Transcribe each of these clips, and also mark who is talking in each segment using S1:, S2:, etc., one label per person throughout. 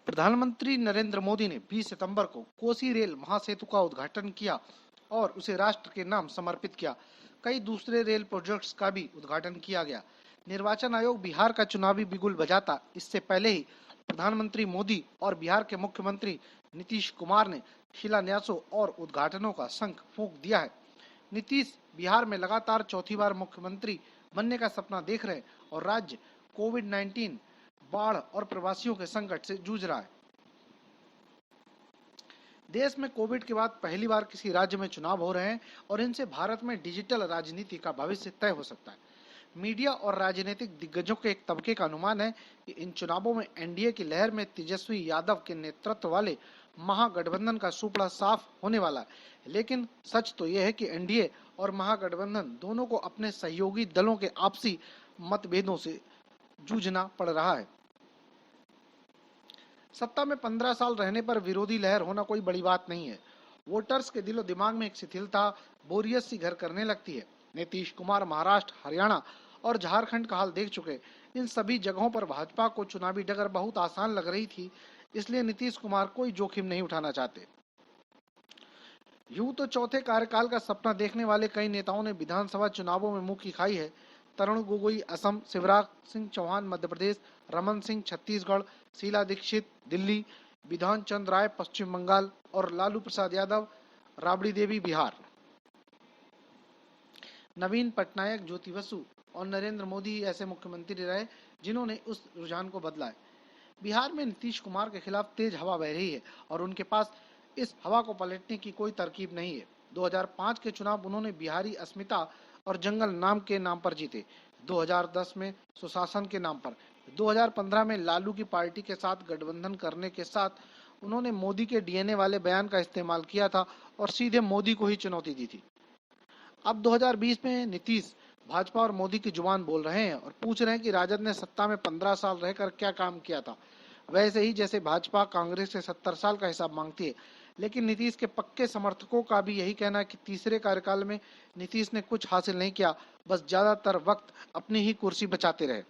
S1: प्रधानमंत्री नरेंद्र मोदी ने 20 सितंबर को कोसी रेल महासेतु का उद्घाटन किया और उसे राष्ट्र के नाम समर्पित किया। कई दूसरे रेल प्रोजेक्ट्स का भी उद्घाटन किया गया। निर्वाचन आयोग बिहार का चुनावी बिगुल बजाता इससे पहले ही प्रधानमंत्री मोदी और बिहार के मुख्यमंत्री नीतीश कुमार ने शिलान्यासों और उद्घाटनों का शंख फूंक दिया है। नीतीश बिहार में लगातार चौथी बार मुख्यमंत्री बनने का सपना देख रहे हैं और राज्य कोविड-19, बाढ़ और प्रवासियों के संकट से जूझ रहा है। देश में कोविड के बाद पहली बार किसी राज्य में चुनाव हो रहे हैं और इनसे भारत में डिजिटल राजनीति का भविष्य तय हो सकता है। मीडिया और राजनीतिक दिग्गजों के एक तबके का अनुमान है कि इन चुनावों में एनडीए की लहर में तेजस्वी यादव के नेतृत्व वाले महागठबंधन का सुपड़ा साफ होने वाला है। लेकिन सच तो यह है कि एनडीए और महागठबंधन दोनों को अपने सहयोगी दलों के आपसी मतभेदों से जूझना पड़ रहा है। सत्ता में 15 साल रहने पर विरोधी लहर होना कोई बड़ी बात नहीं है। वोटर्स के दिलो दिमाग में एक शिथिलता, बोरियत सी घर करने लगती है। नीतीश कुमार महाराष्ट्र, हरियाणा और झारखंड का हाल देख चुके। इन सभी जगहों पर भाजपा को चुनावी डगर बहुत आसान लग रही थी, इसलिए नीतीश कुमार कोई जोखिम नहीं उठाना चाहते। यूं तो चौथे कार्यकाल का सपना देखने वाले कई नेताओं ने विधानसभा चुनावों में मुंह की खाई है। तरुण गोगोई असम, शिवराज सिंह चौहान मध्य प्रदेश, रमन सिंह छत्तीसगढ़, शीला दीक्षित दिल्ली, विधान चंद्र राय पश्चिम बंगाल और लालू प्रसाद यादव, राबड़ी देवी बिहार। नवीन पटनायक, ज्योति बसु और नरेंद्र मोदी ऐसे मुख्यमंत्री रहे जिन्होंने उस रुझान को बदला है। बिहार में नीतीश कुमार के खिलाफ तेज हवा बह रही है और उनके पास इस हवा को पलटने की कोई तरकीब नहीं है। 2005 के चुनाव उन्होंने बिहारी अस्मिता और जंगल नाम के नाम पर जीते, 2010 में सुशासन के नाम पर, 2015 में लालू की पार्टी के साथ गठबंधन करने के साथ उन्होंने मोदी के डीएनए वाले बयान का इस्तेमाल किया था और सीधे मोदी को ही चुनौती दी थी। अब 2020 में नीतीश भाजपा और मोदी की जुबान बोल रहे हैं और पूछ रहे हैं कि राजद ने सत्ता में 15 साल रहकर क्या काम किया था, वैसे ही जैसे भाजपा कांग्रेस से 70 साल का हिसाब मांगती है। लेकिन नीतीश के पक्के समर्थकों का भी यही कहना है कि तीसरे कार्यकाल में नीतीश ने कुछ हासिल नहीं किया, बस ज्यादातर वक्त अपनी ही कुर्सी बचाते रहे।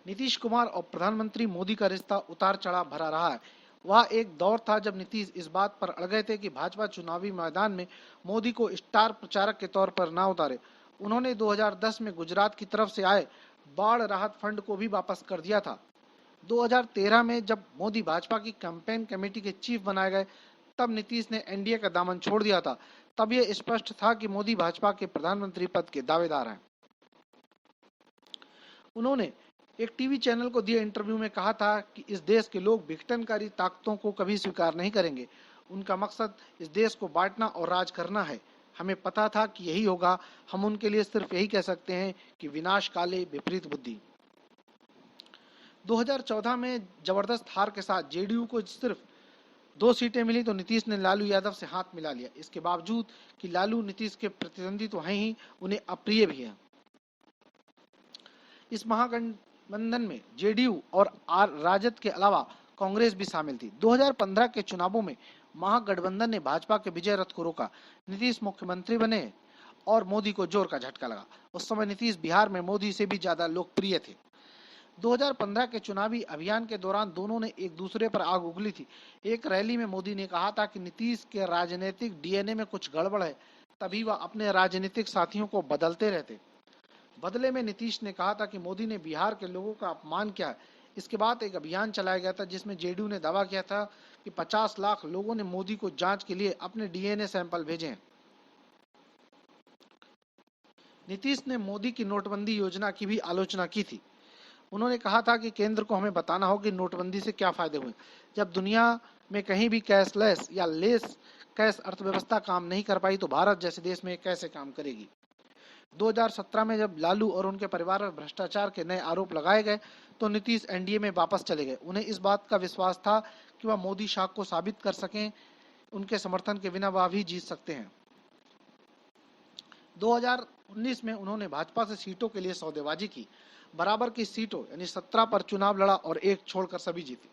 S1: नीतीश कुमार और प्रधानमंत्री मोदी का रिश्ता उतार चढ़ाव भरा रहा है। वह एक दौर था जब नीतीश इस बात पर अड़ गए थे कि भाजपा चुनावी मैदान में मोदी को स्टार प्रचारक के तौर पर ना उतारे। उन्होंने 2010 में गुजरात की तरफ से आए बाढ़ राहत फंड को भी वापस कर दिया था। 2013 में जब मोदी भाजपा की कैंपेन कमेटी के चीफ बनाए गए, तब नीतीश ने एनडीए का दामन छोड़ दिया था। तब यह स्पष्ट था कि मोदी भाजपा के प्रधानमंत्री पद के दावेदार हैं। उन्होंने एक टीवी चैनल को दिए इंटरव्यू में कहा था कि इस देश के लोग विघटनकारी ताकतों को कभी स्वीकार नहीं करेंगे। उनका मकसद इस देश को बांटना और राज करना है। हमें पता था कि यही होगा। हम उनके लिए सिर्फ यही कह सकते हैं कि विनाश काले विपरीत बुद्धि। 2014 में जबरदस्त हार के साथ जेडीयू को सिर्फ 2 सीटें मिली तो नीतीश ने लालू यादव से हाथ मिला लिया। इसके बावजूद कि लालू नीतीश के प्रतिद्वंदी तो हैं ही, उन्हें अप्रिय भी हैं। इस महागठबंधन में जेडीयू और राजद के अलावा कांग्रेस भी शामिल थी। 2015 के चुनावों में महागठबंधन ने भाजपा के विजय रथ को रोका। नीतीश मुख्यमंत्री बने और मोदी को जोर का झटका लगा। उस समय नीतीश बिहार में मोदी से भी ज्यादा लोकप्रिय थे। 2015 के चुनावी अभियान के दौरान दोनों ने एक दूसरे पर आग उगली थी। एक रैली में मोदी ने कहा था कि नीतीश के राजनीतिक डीएनए में कुछ गड़बड़ है, तभी वह अपने राजनीतिक साथियों को बदलते रहते। बदले में नीतीश ने कहा था कि मोदी ने बिहार के लोगों का अपमान किया है। इसके बाद एक अभियान चलाया गया था जिसमें जेडीयू ने दावा किया था कि 50 लाख लोगों ने मोदी को जांच के लिए अपने डीएनए सैंपल भेजे हैं। नीतीश ने मोदी की नोटबंदी योजना की भी आलोचना की थी। उन्होंने कहा था कि केंद्र को हमें बताना होगा कि नोटबंदी से क्या फायदे हुए। जब दुनिया में कहीं भी कैशलेस या लेस कैश अर्थव्यवस्था काम नहीं कर पाई तो भारत जैसे देश में कैसे काम करेगी। 2017 में जब लालू और उनके परिवार पर भ्रष्टाचार के नए आरोप लगाए गए तो नीतीश एनडीए में वापस चले गए। उन्हें इस बात का विश्वास था कि वह मोदी शाह को साबित कर सकें, उनके समर्थन के बिना वह भी जीत सकते हैं। 2019 में उन्होंने भाजपा से सीटों के लिए सौदेबाजी की। बराबर की सीटों यानी 17 पर चुनाव लड़ा और एक छोड़कर सभी जीती।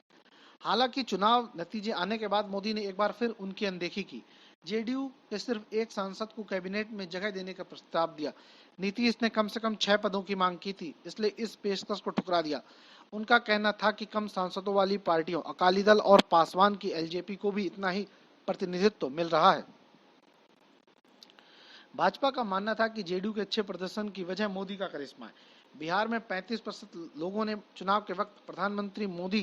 S1: हालांकि चुनाव नतीजे आने के बाद मोदी ने एक बार फिर उनकी अनदेखी की। जेडीयू ने सिर्फ एक सांसद को कैबिनेट में जगह देने का प्रस्ताव दिया। नीतीश ने कम से कम 6 पदों की मांग की थी, इसलिए इस पेशकश को ठुकरा दिया। उनका कहना था कि कम सांसदों वाली पार्टियों अकाली दल और पासवान की एलजेपी को भी इतना ही प्रतिनिधित्व मिल रहा है। भाजपा का मानना था कि जेडीयू के अच्छे प्रदर्शन की वजह मोदी का करिश्मा है। बिहार में 35% लोगों ने चुनाव के वक्त प्रधानमंत्री मोदी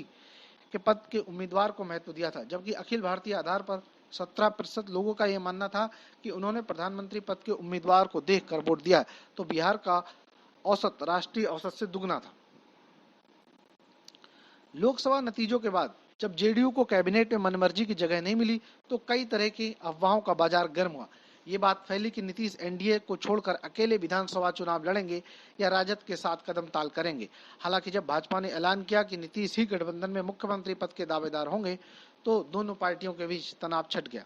S1: के पद के उम्मीदवार को महत्व दिया था, जबकि अखिल भारतीय आधार पर 17% लोगों का यह मानना था कि उन्होंने प्रधानमंत्री पद के उम्मीदवार को देखकर वोट दिया है। तो बिहार का औसत राष्ट्रीय औसत से दुगना था। लोकसभा नतीजों के बाद जब जेडीयू को कैबिनेट में मनमर्जी की जगह नहीं मिली तो कई तरह की अफवाहों का बाजार गर्म हुआ। ये बात फैली कि नीतीश एनडीए को छोड़कर अकेले विधानसभा चुनाव लड़ेंगे या राजद के साथ कदम ताल करेंगे। हालांकि जब भाजपा ने ऐलान किया कि नीतीश ही गठबंधन में मुख्यमंत्री पद के दावेदार होंगे तो दोनों पार्टियों के बीच तनाव छट गया।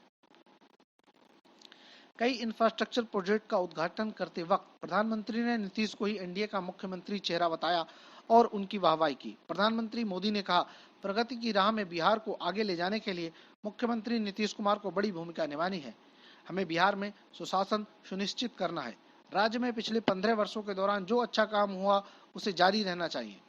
S1: कई इंफ्रास्ट्रक्चर प्रोजेक्ट का उद्घाटन करते वक्त प्रधानमंत्री ने नीतीश को ही एनडीए का मुख्यमंत्री चेहरा बताया और उनकी वाहवाही की। प्रधानमंत्री मोदी ने कहा, प्रगति की राह में बिहार को आगे ले जाने के लिए मुख्यमंत्री नीतीश कुमार को बड़ी भूमिका निभानी है। हमें बिहार में सुशासन सुनिश्चित करना है। राज्य में पिछले 15 वर्षों के दौरान जो अच्छा काम हुआ उसे जारी रहना चाहिए।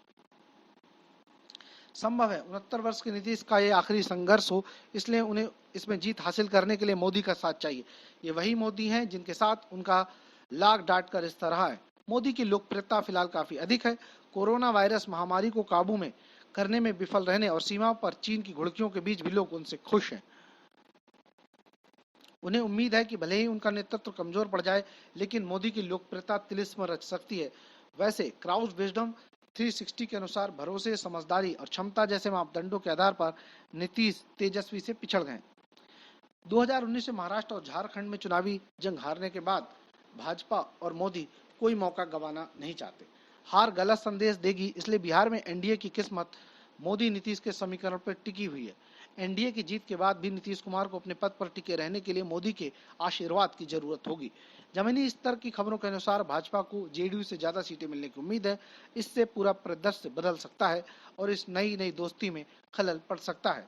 S1: संभव है 69 वर्ष के नीतीश का ये आखिरी संघर्ष हो, इसलिए उन्हें इसमें जीत हासिल करने के लिए मोदी का साथ चाहिए। ये वही मोदी हैं जिनके साथ उनका लाग डांट का रिश्ता रहा है। मोदी की लोकप्रियता फिलहाल काफी अधिक है। कोरोना वायरस महामारी को काबू में करने में विफल रहने और सीमा पर चीन की घुड़कियों के बीच भी लोग उनसे खुश हैं। उन्हें उम्मीद है कि भले ही उनका नेतृत्व कमजोर पड़ जाए, लेकिन मोदी की लोकप्रियता तिलिस्म रच सकती है। वैसे क्राउज विजडम 360 के अनुसार भरोसे, समझदारी और क्षमता जैसे मापदंडों के आधार पर नीतीश तेजस्वी से पिछड़ गए। 2019 में महाराष्ट्र और झारखंड में चुनावी जंग हारने के बाद भाजपा और मोदी कोई मौका गंवाना नहीं चाहते। हार गलत संदेश देगी, इसलिए बिहार में एनडीए की किस्मत मोदी नीतीश के समीकरण पर टिकी हुई है। एनडीए की जीत के बाद भी नीतीश कुमार को अपने पद पर टिके रहने के लिए मोदी के आशीर्वाद की जरूरत होगी। जमीनी स्तर की खबरों के अनुसार भाजपा को जेडीयू से ज्यादा सीटें मिलने की उम्मीद है। इससे पूरा परिदृश्य बदल सकता है और इस नई दोस्ती में खलल पड़ सकता है।